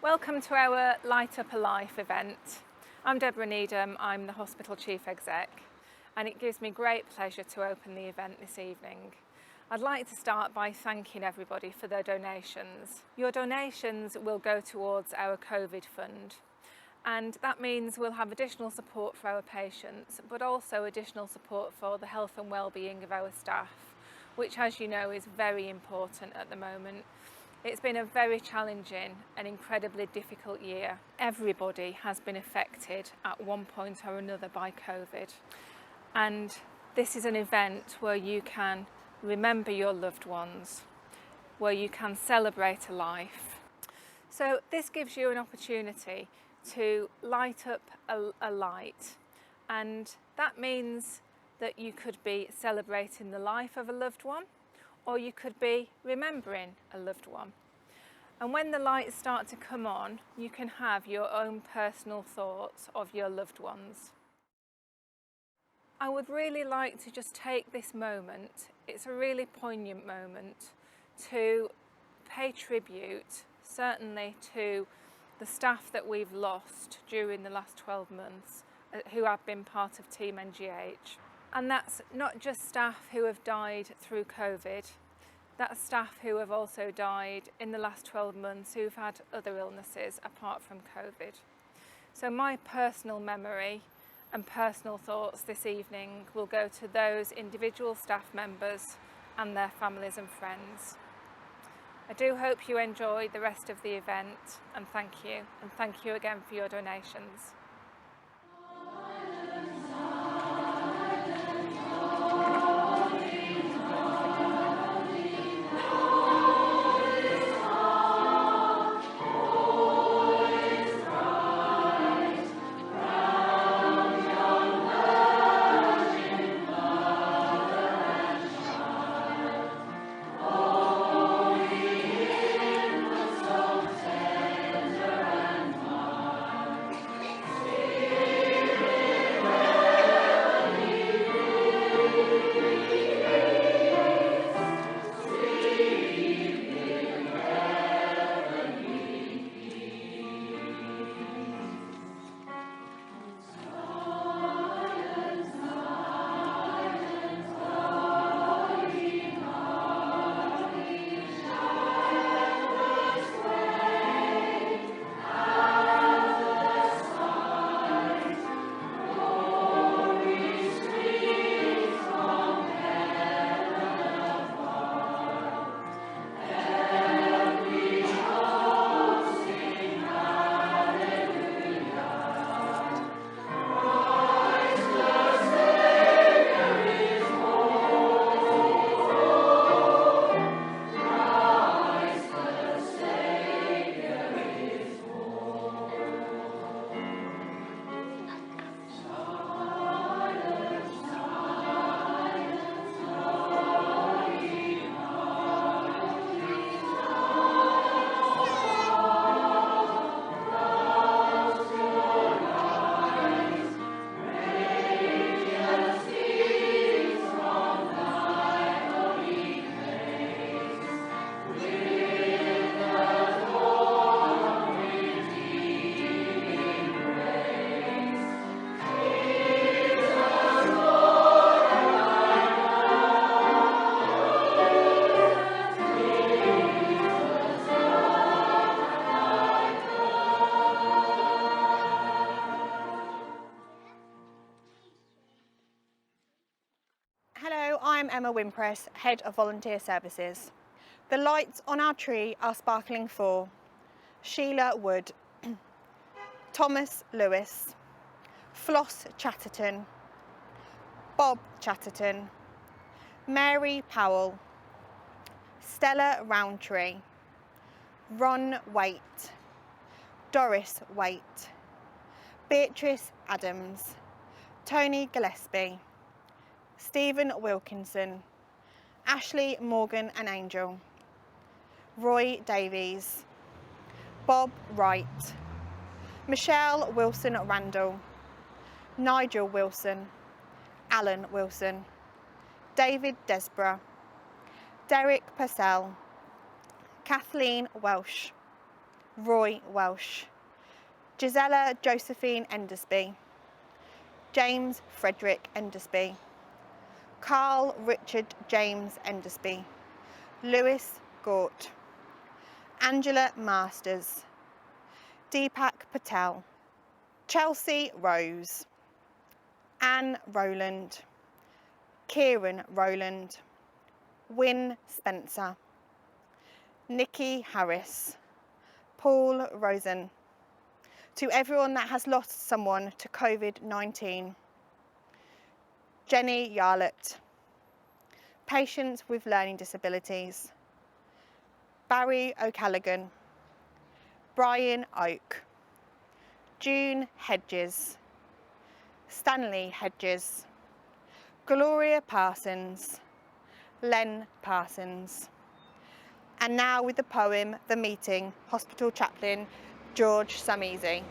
Welcome to our Light Up a Life event. I'm Deborah Needham, I'm the Hospital Chief Exec, and it gives me great pleasure to open the event this evening. I'd like to start by thanking everybody for their donations. Your donations will go towards our COVID fund, and that means we'll have additional support for our patients, but also additional support for the health and well-being of our staff, which, as you know, is very important at the moment. It's been a very challenging and incredibly difficult year. Everybody has been affected at one point or another by COVID. And this is an event where you can remember your loved ones, where you can celebrate a life. So this gives you an opportunity to light up a light, and that means that you could be celebrating the life of a loved one, or you could be remembering a loved one. And when the lights start to come on, you can have your own personal thoughts of your loved ones. I would really like to just take this moment, it's a really poignant moment, to pay tribute, certainly to the staff that we've lost during the last 12 months, who have been part of Team NGH. And that's not just staff who have died through COVID, that's staff who have also died in the last 12 months who've had other illnesses apart from COVID. So my personal memory and personal thoughts this evening will go to those individual staff members and their families and friends. I do hope you enjoy the rest of the event, and thank you again for your donations. I'm Emma Wimpress, Head of Volunteer Services. The lights on our tree are sparkling for Sheila Wood, Thomas Lewis, Floss Chatterton, Bob Chatterton, Mary Powell, Stella Roundtree, Ron Waite, Doris Waite, Beatrice Adams, Tony Gillespie, Stephen Wilkinson, Ashley Morgan and Angel, Roy Davies, Bob Wright, Michelle Wilson Randall, Nigel Wilson, Alan Wilson, David Desborough, Derek Purcell, Kathleen Welsh, Roy Welsh, Gisella Josephine Endersby, James Frederick Endersby, Carl Richard James Endersby, Lewis Gort, Angela Masters, Deepak Patel, Chelsea Rose, Anne Rowland, Kieran Rowland, Wynne Spencer, Nikki Harris, Paul Rosen. To everyone that has lost someone to COVID-19, Jenny Yarlett, patients with learning disabilities, Barry O'Callaghan, Brian Oak, June Hedges, Stanley Hedges, Gloria Parsons, Len Parsons. And now with the poem, The Meeting, Hospital Chaplain George Sameasy.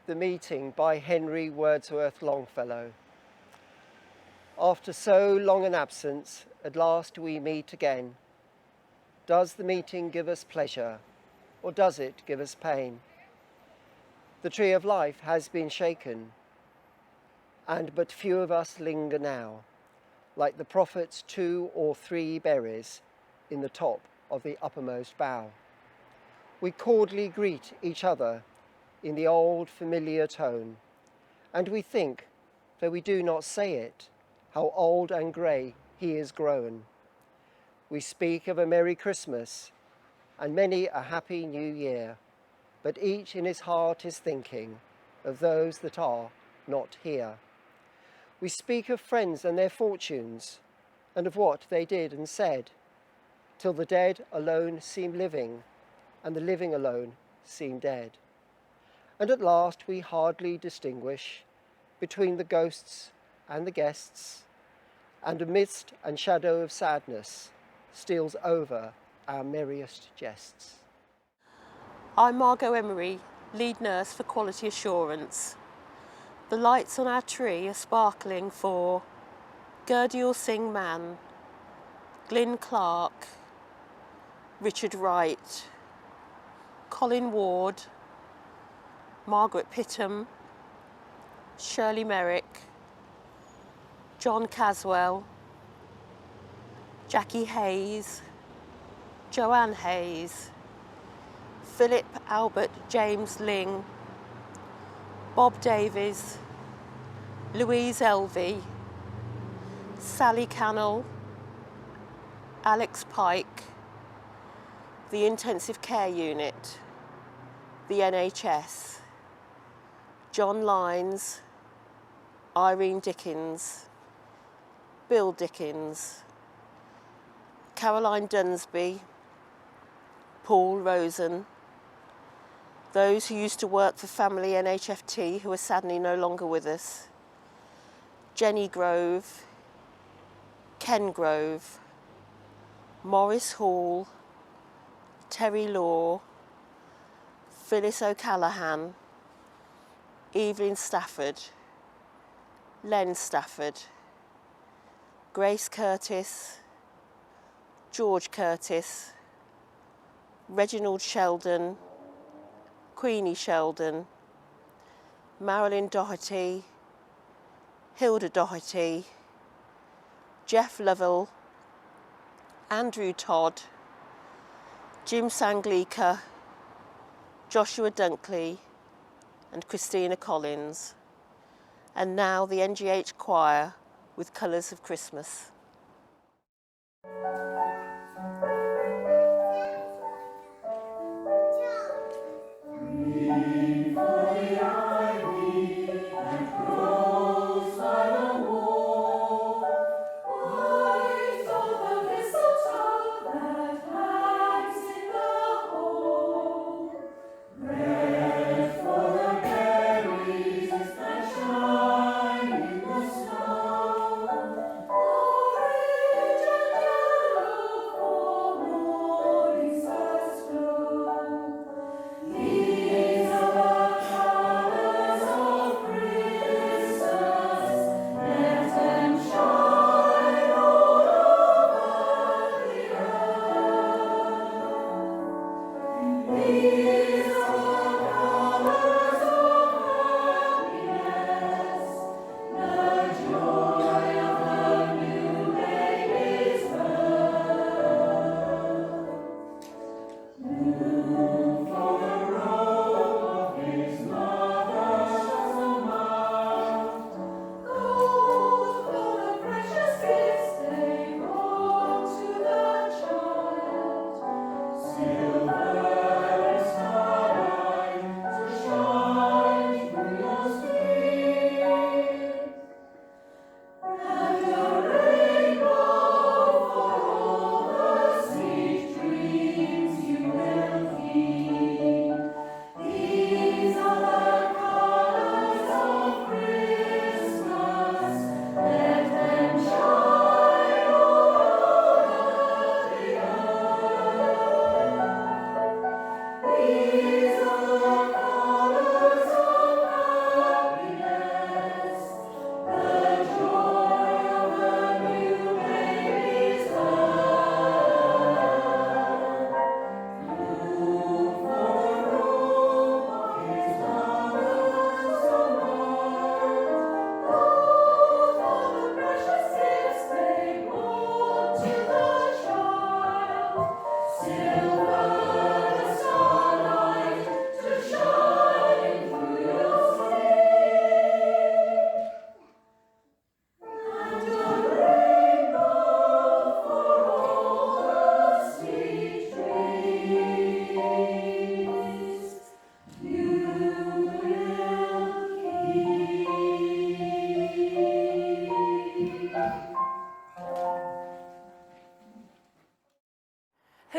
The Meeting by Henry Wordsworth Longfellow. After so long an absence, at last we meet again. Does the meeting give us pleasure, or does it give us pain? The tree of life has been shaken, and but few of us linger now, like the prophet's 2 or 3 berries in the top of the uppermost bough. We cordially greet each other in the old familiar tone, and we think, though we do not say it, how old and grey he is grown. We speak of a Merry Christmas and many a Happy New Year, but each in his heart is thinking of those that are not here. We speak of friends and their fortunes, and of what they did and said, till the dead alone seem living, and the living alone seem dead. And at last we hardly distinguish between the ghosts and the guests, and a mist and shadow of sadness steals over our merriest jests. I'm Margot Emery, lead nurse for Quality Assurance. The lights on our tree are sparkling for Gurdial Singh Mann, Glyn Clark, Richard Wright, Colin Ward, Margaret Pittham, Shirley Merrick, John Caswell, Jackie Hayes, Joanne Hayes, Philip Albert James Ling, Bob Davies, Louise Elvey, Sally Cannell, Alex Pike, the Intensive Care Unit, the NHS, John Lines, Irene Dickens, Bill Dickens, Caroline Dunsby, Paul Rosen, those who used to work for Family NHFT who are sadly no longer with us, Jenny Grove, Ken Grove, Morris Hall, Terry Law, Phyllis O'Callaghan, Evelyn Stafford, Len Stafford, Grace Curtis, George Curtis, Reginald Sheldon, Queenie Sheldon, Marilyn Doherty, Hilda Doherty, Jeff Lovell, Andrew Todd, Jim Sanglica, Joshua Dunkley and Christina Collins, and now the NGH Choir with Colours of Christmas.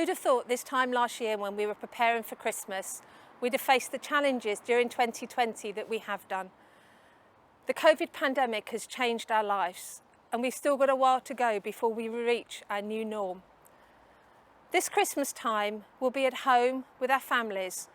Who'd have thought this time last year when we were preparing for Christmas, we'd have faced the challenges during 2020 that we have done. The COVID pandemic has changed our lives, and we've still got a while to go before we reach our new norm. This Christmas time, we'll be at home with our families,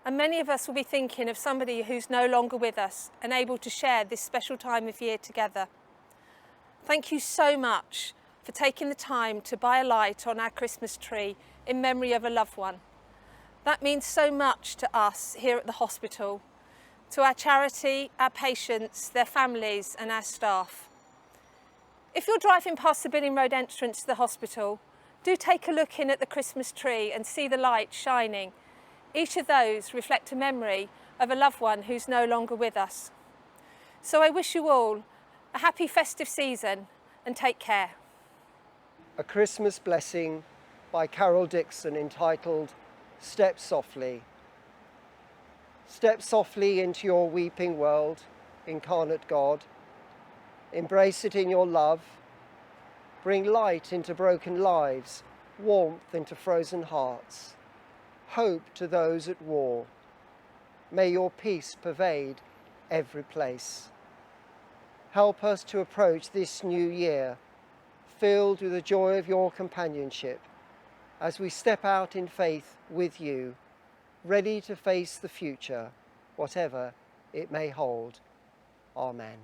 and many of us will be thinking of somebody who's no longer with us and able to share this special time of year together. Thank you so much for taking the time to buy a light on our Christmas tree in memory of a loved one. That means so much to us here at the hospital, to our charity, our patients, their families and our staff. If you're driving past the Billing Road entrance to the hospital, do take a look in at the Christmas tree and see the light shining. Each of those reflect a memory of a loved one who's no longer with us. So I wish you all a happy festive season and take care. A Christmas Blessing by Carol Dixon, entitled Step Softly. Step softly into your weeping world, incarnate God. Embrace it in your love. Bring light into broken lives, warmth into frozen hearts, hope to those at war. May your peace pervade every place. Help us to approach this new year filled with the joy of your companionship as we step out in faith with you, ready to face the future, whatever it may hold. Amen.